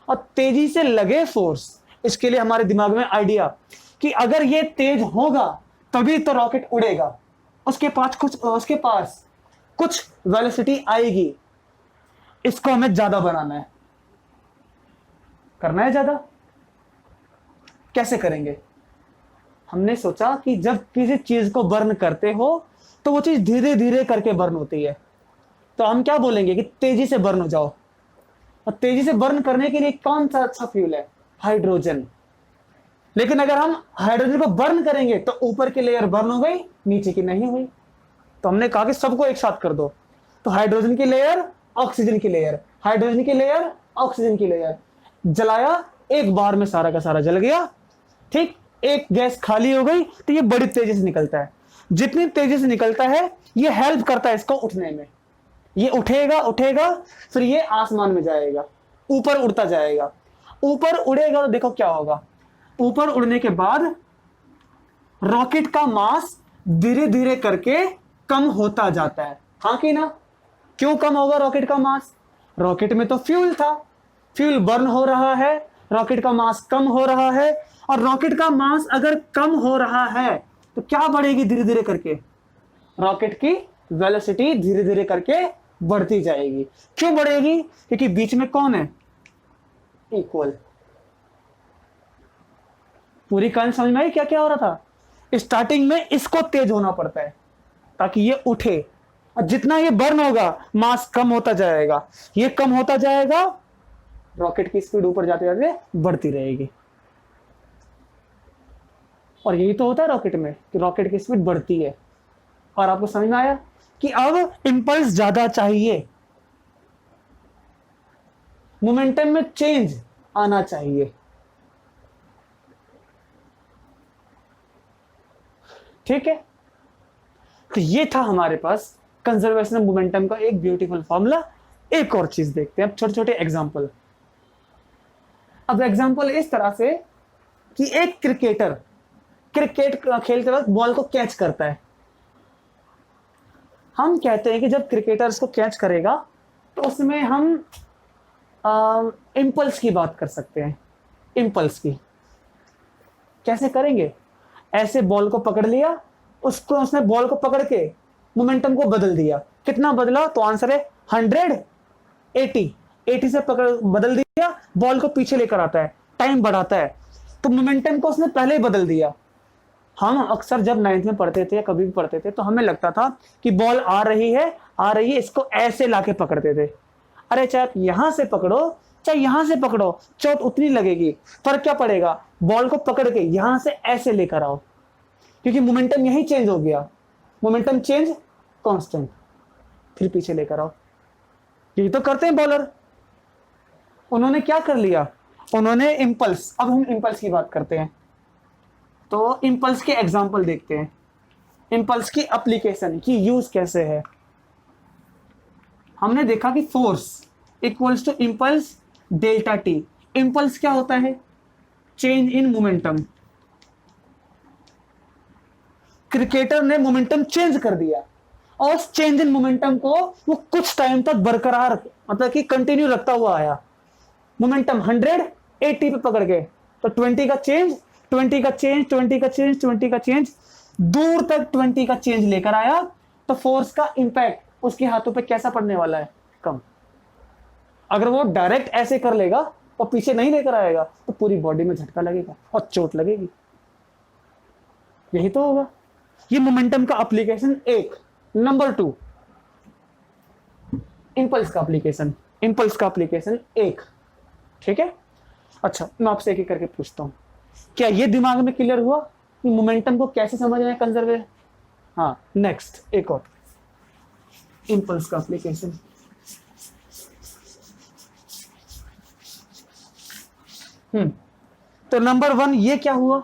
और तेजी से लगे फोर्स, इसके लिए हमारे दिमाग में आइडिया कि अगर ये तेज होगा तभी तो रॉकेट उड़ेगा, उसके पास कुछ वेलोसिटी आएगी, इसको हमें ज्यादा बनाना है, करना है ज्यादा। कैसे करेंगे? हमने सोचा कि जब किसी चीज को बर्न करते हो तो वो चीज धीरे धीरे करके बर्न होती है, तो हम क्या बोलेंगे कि तेजी से बर्न हो जाओ। और तेजी से बर्न करने के लिए कौन सा अच्छा फ्यूल है? हाइड्रोजन। लेकिन अगर हम हाइड्रोजन को बर्न करेंगे तो ऊपर की लेयर बर्न हो गई, नीचे की नहीं हुई, तो हमने कहा कि सबको एक साथ कर दो। तो हाइड्रोजन की लेयर, ऑक्सीजन की लेयर, हाइड्रोजन की लेयर, ऑक्सीजन की लेयर, जलाया, एक बार में सारा का सारा जल गया। ठीक, एक गैस खाली हो गई तो ये बड़ी तेजी से निकलता है। जितनी तेजी से निकलता है ये हेल्प करता है इसको उठने में। ये उठेगा उठेगा, फिर ये आसमान में जाएगा, ऊपर उड़ता जाएगा। ऊपर उड़ेगा तो देखो क्या होगा, ऊपर उड़ने के बाद रॉकेट का मास धीरे धीरे करके कम होता जाता है। हाँ कि ना? क्यों कम होगा रॉकेट का मास? रॉकेट में तो फ्यूल था, फ्यूल बर्न हो रहा है, रॉकेट का मास कम हो रहा है। और रॉकेट का मास अगर कम हो रहा है तो क्या बढ़ेगी धीरे धीरे करके? रॉकेट की वेलोसिटी धीरे धीरे करके बढ़ती जाएगी। क्यों बढ़ेगी? क्योंकि बीच में कौन है? इक्वल। पूरी कहानी समझ में आई क्या क्या हो रहा था? स्टार्टिंग में इसको तेज होना पड़ता है ताकि ये उठे, और जितना ये बर्न होगा मास कम होता जाएगा, ये कम होता जाएगा, रॉकेट की स्पीड ऊपर जाते जाते बढ़ती रहेगी। और यही तो होता है रॉकेट में कि रॉकेट की स्पीड बढ़ती है। और आपको समझ में आया कि अब इंपल्स ज्यादा चाहिए, मोमेंटम में चेंज आना चाहिए। ठीक है, तो ये था हमारे पास कंजर्वेशन ऑफ मोमेंटम का एक ब्यूटीफुल फॉर्मूला। एक और चीज देखते हैं अब, छोटे छोटे एग्जांपल। अब एग्जांपल इस तरह से कि एक क्रिकेटर क्रिकेट खेलते वक्त बॉल को कैच करता है। हम कहते हैं कि जब क्रिकेटर इसको कैच करेगा तो उसमें हम इंपल्स की बात कर सकते हैं। इंपल्स की कैसे करेंगे? ऐसे बॉल को पकड़ लिया, उसने बॉल को पकड़ के मोमेंटम को बदल दिया। कितना बदला? तो आंसर है 180। 80 से पकड़ बदल दिया, बॉल को पीछे लेकर आता है, टाइम बढ़ाता है, तो मोमेंटम को उसने पहले ही बदल दिया। हम अक्सर जब 9th में पढ़ते थे या कभी भी पढ़ते थे तो हमें लगता था कि बॉल आ रही है, इसको ऐसे लाके पकड़ते थे। अरे चाहे आप यहां से पकड़ो चाहे यहां से पकड़ो, चोट उतनी लगेगी। फर्क क्या पड़ेगा? बॉल को पकड़ के यहां से ऐसे लेकर आओ, क्योंकि मोमेंटम यही चेंज हो गया। मोमेंटम चेंज कांस्टेंट, फिर पीछे लेकर आओ। यही तो करते हैं बॉलर। उन्होंने क्या कर लिया? उन्होंने इंपल्स। अब हम इंपल्स की बात करते हैं, तो इंपल्स के एग्जांपल देखते हैं। इंपल्स की एप्लीकेशन की यूज कैसे है? हमने देखा कि force equals to impulse delta T. Impulse क्या होता है? Change in momentum. क्रिकेटर ने मोमेंटम चेंज कर दिया, और उस चेंज इन मोमेंटम को वो कुछ टाइम तक बरकरार, मतलब कि कंटिन्यू रखता हुआ आया। मोमेंटम 180 पे पकड़ गए तो 20 का चेंज, 20 का चेंज, 20 का चेंज, 20 का चेंज, दूर तक 20 का चेंज लेकर आया। तो फोर्स का इंपैक्ट उसके हाथों पे कैसा पड़ने वाला है? कम। अगर वो डायरेक्ट ऐसे कर लेगा और पीछे नहीं लेकर आएगा तो पूरी बॉडी में झटका लगेगा और चोट लगेगी। यही तो होगा। ये मोमेंटम का एप्लीकेशन एक। नंबर 2, इंपल्स का एप्लीकेशन। इंपल्स का एप्लीकेशन एक। ठीक है, अच्छा मैं आपसे एक एक करके पूछता हूं, क्या ये दिमाग में क्लियर हुआ कि मोमेंटम को कैसे समझना है? कंजर्वे, हाँ नेक्स्ट एक और इम्पल्स का एप्लीकेशन। तो नंबर 1 ये क्या हुआ,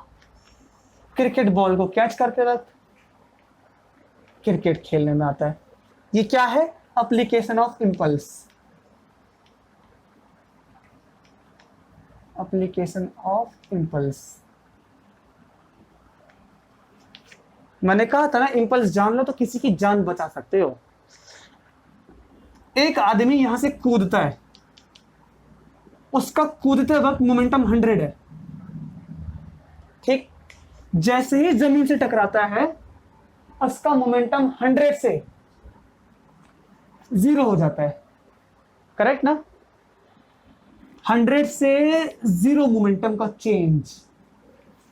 क्रिकेट बॉल को कैच करते वक्त क्रिकेट खेलने में आता है। ये क्या है, application of impulse, application of impulse. मैंने कहा था ना इम्पल्स जान लो तो किसी की जान बचा सकते हो। एक आदमी यहां से कूदता है, उसका कूदते वक्त मोमेंटम 100 है, ठीक। जैसे ही जमीन से टकराता है उसका मोमेंटम 100 से 0 हो जाता है, करेक्ट ना। 100 से 0 मोमेंटम का चेंज,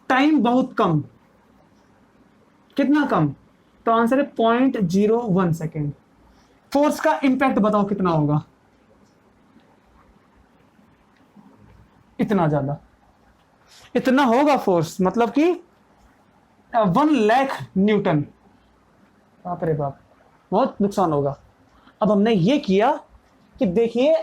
टाइम बहुत कम, कितना कम, तो आंसर है 0.01 सेकेंड। फोर्स का इंपैक्ट बताओ कितना होगा, इतना ज्यादा, इतना होगा फोर्स, मतलब कि 1 लाख न्यूटन। बाप रे बाप, बहुत नुकसान होगा। अब हमने ये किया कि देखिए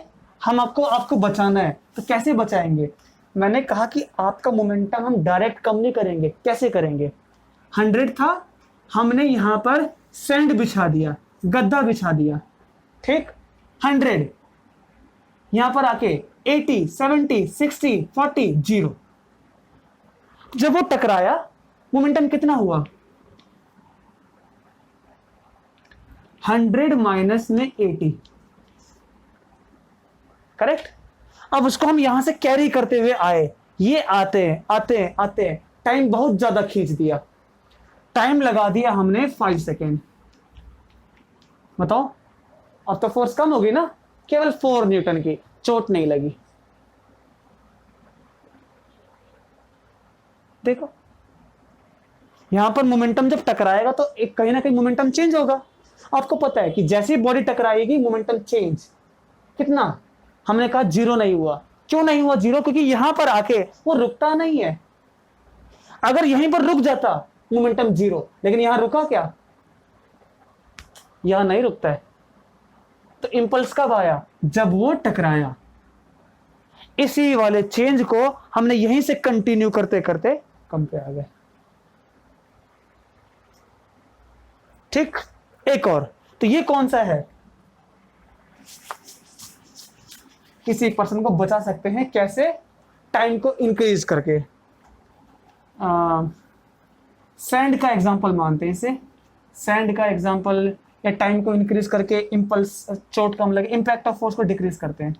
हम आपको बचाना है, तो कैसे बचाएंगे। मैंने कहा कि आपका मोमेंटम हम डायरेक्ट कम नहीं करेंगे, कैसे करेंगे। 100 था, हमने यहां पर सैंड बिछा दिया, गद्दा बिछा दिया, ठीक। 100 यहां पर आके 80, 70, 60, 40, 0। जब वो टकराया मोमेंटम कितना हुआ, 100 माइनस में 80, करेक्ट। अब उसको हम यहां से कैरी करते हुए आए, ये आते हैं आते हैं आते हैं, टाइम बहुत ज्यादा खींच दिया, टाइम लगा दिया हमने 5 सेकेंड। बताओ अब तो फोर्स कम होगी ना, केवल 4 न्यूटन की, चोट नहीं लगी। देखो यहां पर मोमेंटम जब टकराएगा तो एक कहीं ना कहीं मोमेंटम चेंज होगा। आपको पता है कि जैसे ही बॉडी टकराएगी मोमेंटम चेंज कितना, हमने कहा 0 नहीं हुआ। क्यों नहीं हुआ 0, क्योंकि यहां पर आके वो रुकता नहीं है। अगर यहीं पर रुक जाता मोमेंटम 0, लेकिन यहां रुका क्या, यहां नहीं रुकता है। तो इंपल्स कब आया, जब वो टकराया। इसी वाले चेंज को हमने यहीं से कंटिन्यू करते करते कम पे आ गए, ठीक। एक और, तो ये कौन सा है, किसी पर्सन को बचा सकते हैं कैसे, टाइम को इंक्रीज करके। सैंड का एग्जांपल मानते हैं इसे, सैंड का एग्जांपल, या टाइम को इंक्रीज करके इंपल्स, चोट कम लगे, इंपैक्ट ऑफ फोर्स को डिक्रीज करते हैं।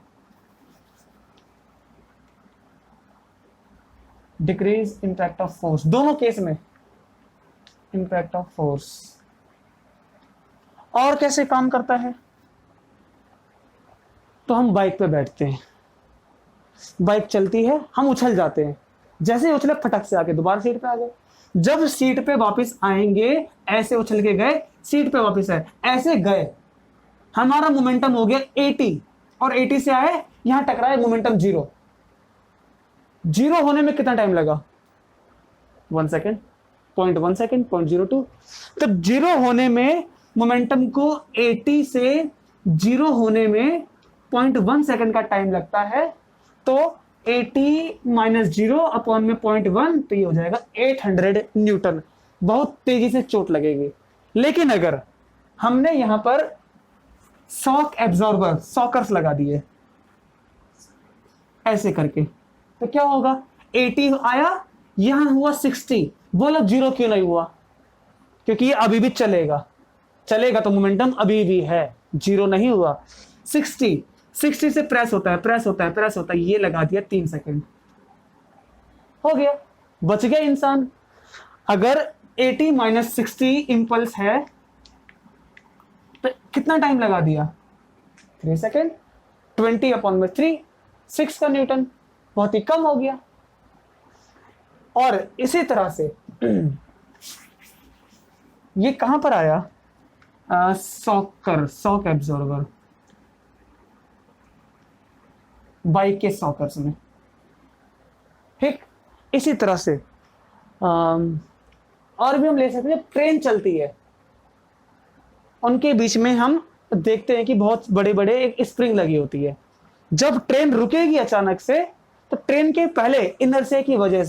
डिक्रीज इंपैक्ट ऑफ फोर्स, दोनों केस में इंपैक्ट ऑफ फोर्स। और कैसे काम करता है, तो हम बाइक पे बैठते हैं, बाइक चलती है, हम उछल जाते हैं, जैसे ही उछले फटक से आके दोबारा सीट पे आ गए। जब सीट पे वापस आएंगे, ऐसे उछल के गए, सीट पे वापस आए, ऐसे गए, हमारा मोमेंटम हो गया 80, और 80 से आए यहां टकराए, मोमेंटम 0। 0 होने में कितना टाइम लगा, 1 सेकेंड, 0.1 सेकेंड, 0.02। तो 0 होने में मोमेंटम को 80 से 0 होने में 0.1 सेकेंड का टाइम लगता है। तो 80 माइनस 0 अपॉन में 0.1, तो ये हो जाएगा 800 न्यूटन। बहुत तेजी से चोट लगेगी। लेकिन अगर हमने यहां पर शॉक एब्जॉर्बर, सॉकर्स लगा दिए ऐसे करके, तो क्या होगा, 80 आया, यहां हुआ 60। बोलो 0 क्यों नहीं हुआ, क्योंकि ये अभी भी चलेगा, चलेगा तो मोमेंटम अभी भी है, 0 नहीं हुआ। 60 से प्रेस होता है, प्रेस होता है, प्रेस होता है, ये लगा दिया 3 सेकेंड, हो गया, बच गया इंसान। अगर 80 माइनस 60 इंपल्स है तो कितना टाइम लगा दिया, 3 सेकेंड। 20 अपॉन में 3, 6 का न्यूटन, बहुत ही कम हो गया। और इसी तरह से ये कहां पर आया, शॉक एब्जॉर्बर, बाइक के सॉकर्स में, ठीक। इसी तरह से और भी हम ले सकते हैं, ट्रेन चलती है, उनके बीच में हम देखते हैं कि बहुत बड़े बड़े एक स्प्रिंग लगी होती है। जब ट्रेन रुकेगी अचानक से, तो ट्रेन के पहले इनर्शिया की वजह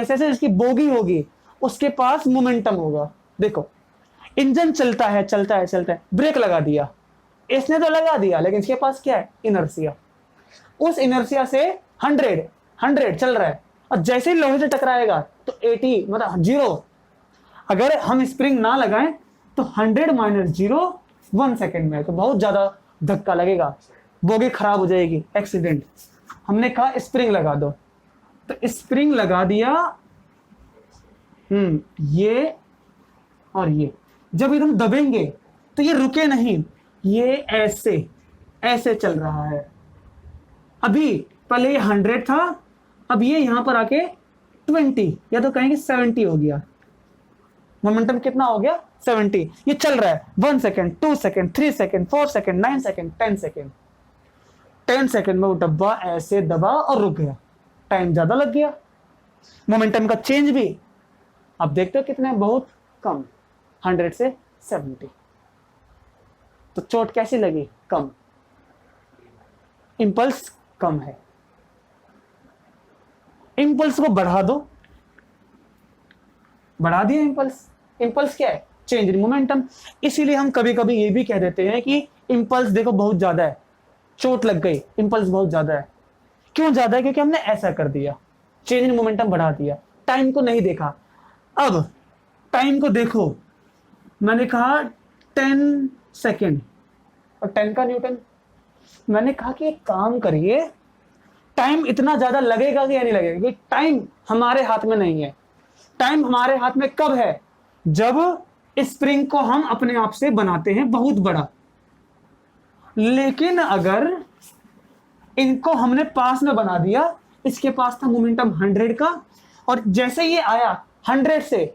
से, इसकी बोगी होगी, उसके पास मोमेंटम होगा। देखो इंजन चलता है, ब्रेक लगा दिया, इसने तो लगा दिया, लेकिन इसके पास क्या है? इनर्शिया। उस इनर्शिया से 100 चल रहा है, और जैसे ही लोहे से टकराएगा तो 80 मतलब 0। अगर हम स्प्रिंग ना लगाएं तो 100 माइनस 0 1 सेकेंड में, तो बहुत ज्यादा धक्का लगेगा, बोगी खराब हो जाएगी, एक्सीडेंट। हमने कहा स्प्रिंग लगा दो, तो स्प्रिंग लगा दिया। ये और ये जब एकदम दबेंगे तो ये रुके नहीं, ये ऐसे चल रहा है। अभी पहले ये 100 था, अब ये यहां पर आके 20 या तो कहेंगे 70 हो गया। मोमेंटम कितना हो गया? 70। ये चल रहा है 1 second, 2 second, 3 second, 4 second, 9 second, 10 second. 10 second में वो डब्बा ऐसे दबा और रुक गया, टाइम ज्यादा लग गया। मोमेंटम का चेंज भी आप देखते हो कितने, बहुत कम, 100 से 70। तो चोट कैसी लगी? कम, इंपल्स कम है। इंपल्स को बढ़ा दो, बढ़ा दिया इंपल्स। इंपल्स क्या है? Change in momentum. इसीलिए हम कभी कभी ये भी कह देते हैं कि इंपल्स देखो बहुत ज्यादा है, चोट लग गई, इंपल्स बहुत ज्यादा है। क्यों ज्यादा है? क्योंकि हमने ऐसा कर दिया, चेंज इन मोमेंटम बढ़ा दिया, टाइम को नहीं देखा। अब टाइम को देखो, मैंने कहा 10 सेकेंड और 10 का न्यूटन। मैंने कहा कि एक काम करिए, टाइम इतना ज्यादा लगेगा कि या नहीं लगेगा, क्योंकि टाइम हमारे हाथ में नहीं है। टाइम हमारे हाथ में कब है? जब स्प्रिंग को हम अपने आप से बनाते हैं बहुत बड़ा। लेकिन अगर इनको हमने पास में बना दिया, इसके पास था मोमेंटम 100 का, और जैसे ये आया 100 से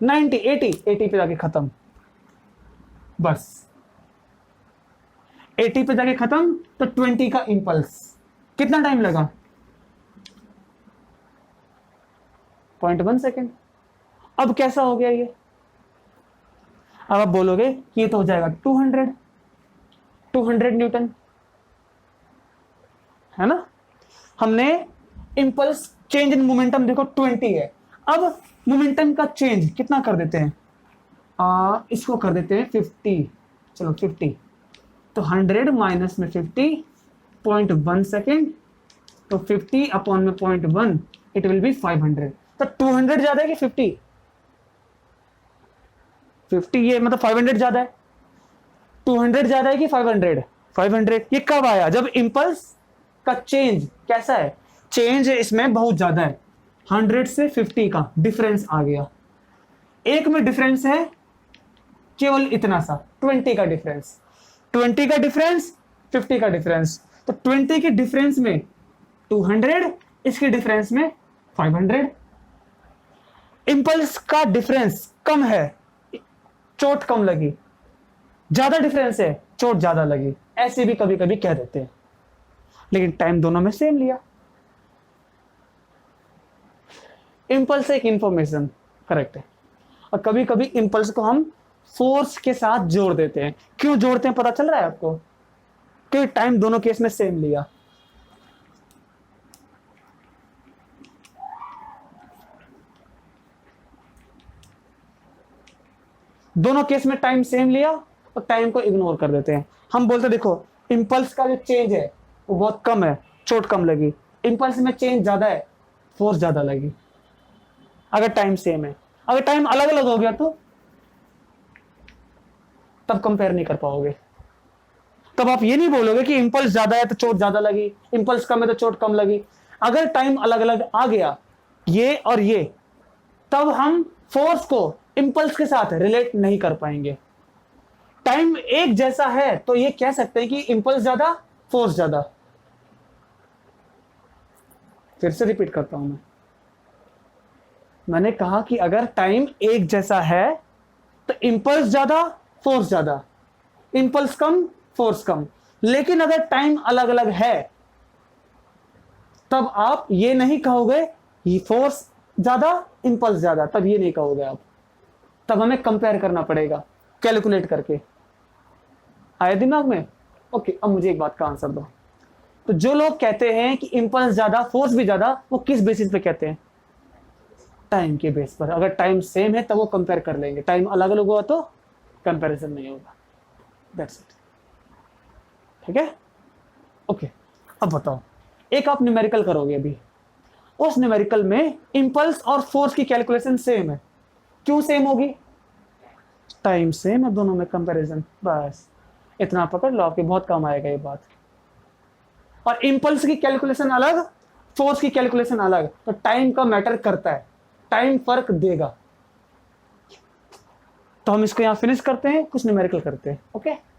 90 80 पे जाके खत्म, बस 80 पे जाके खत्म। तो 20 का इंपल्स कितना टाइम लगा? 0.1 सेकेंड। अब कैसा हो गया ये? अब आप बोलोगे कि ये तो हो जाएगा 200 न्यूटन, है ना। हमने इंपल्स चेंज इन मोमेंटम देखो 20 है। अब मोमेंटम का चेंज कितना कर देते हैं? इसको कर देते हैं 50। चलो 50, तो 100 माइनस में 50, 0.1 सेकेंड, तो 50 अपॉन में 0.1, इट विल बी 500। तो 200 ज्यादा है कि 50? 50 ये मतलब 500 ज्यादा है। 200 ज्यादा है कि 500? 500। ये कब आया? जब इंपल्स का चेंज कैसा है? चेंज इसमें बहुत ज्यादा है, 100 से 50 का डिफरेंस आ गया। एक में डिफरेंस है केवल इतना सा, 20 का डिफरेंस, 20 का डिफरेंस, 50 का डिफरेंस। तो 20 के डिफरेंस में 200, इसके डिफरेंस में 500। इंपल्स का डिफरेंस कम है, चोट कम लगी। ज्यादा डिफरेंस है, चोट ज्यादा लगी। ऐसे भी कभी कभी कह देते हैं, लेकिन टाइम दोनों में सेम लिया। इंपल्स एक इंफॉर्मेशन, करेक्ट है। और कभी कभी इंपल्स को हम फोर्स के साथ जोड़ देते हैं। क्यों जोड़ते हैं पता चल रहा है आपको? क्योंकि टाइम दोनों केस में सेम लिया। दोनों केस में टाइम सेम लिया और टाइम को इग्नोर कर देते हैं। हम बोलते देखो इंपल्स का जो चेंज है वो बहुत कम है, चोट कम लगी। इंपल्स में चेंज ज्यादा है, फोर्स ज्यादा लगी। अगर टाइम सेम है, अगर टाइम अलग अलग हो गया तो तब कंपेयर नहीं कर पाओगे। तब आप ये नहीं बोलोगे कि इंपल्स ज्यादा है तो चोट ज्यादा लगी, इंपल्स कम है तो चोट कम लगी। अगर टाइम अलग अलग आ गया, ये और ये, तब हम फोर्स को इंपल्स के साथ रिलेट नहीं कर पाएंगे। टाइम एक जैसा है तो ये कह सकते हैं कि इंपल्स ज्यादा, फोर्स ज्यादा। फिर से रिपीट करता हूं मैंने कहा कि अगर टाइम एक जैसा है तो इंपल्स ज्यादा, फोर्स ज्यादा। इंपल्स कम, फोर्स कम। लेकिन अगर टाइम अलग अलग है तब आप ये नहीं कहोगे ये फोर्स ज्यादा, इंपल्स ज्यादा, तब ये नहीं कहोगे आप। तब हमें कंपेयर करना पड़ेगा। कैलकुलेट करके। आया दिमाग में? ओके, अब मुझे एक बात का आंसर दो। तो जो लोग कहते हैं कि इंपल्स ज्यादा फोर्स भी ज्यादा, वो किस बेसिस पे कहते हैं? टाइम के बेस पर। अगर टाइम सेम है तब वो कंपेयर कर लेंगे, टाइम अलग अलग हुआ तो कंपैरिजन नहीं होगा। That's it. ठीक है? ओके, अब बताओ, एक आप न्यूमेरिकल करोगे अभी, उस न्यूमेरिकल में इंपल्स और फोर्स की कैलकुलेशन सेम है। क्यों सेम होगी? टाइम सेम है दोनों में, कंपैरिजन। बस इतना पकड़ लो, आपके बहुत काम आएगा ये बात। और इंपल्स की कैलकुलेशन अलग, फोर्स की कैलकुलेशन अलग, तो टाइम का मैटर करता है, टाइम फर्क देगा। तो हम इसको यहां फिनिश करते हैं, कुछ न्यूमेरिकल करते हैं। ओके।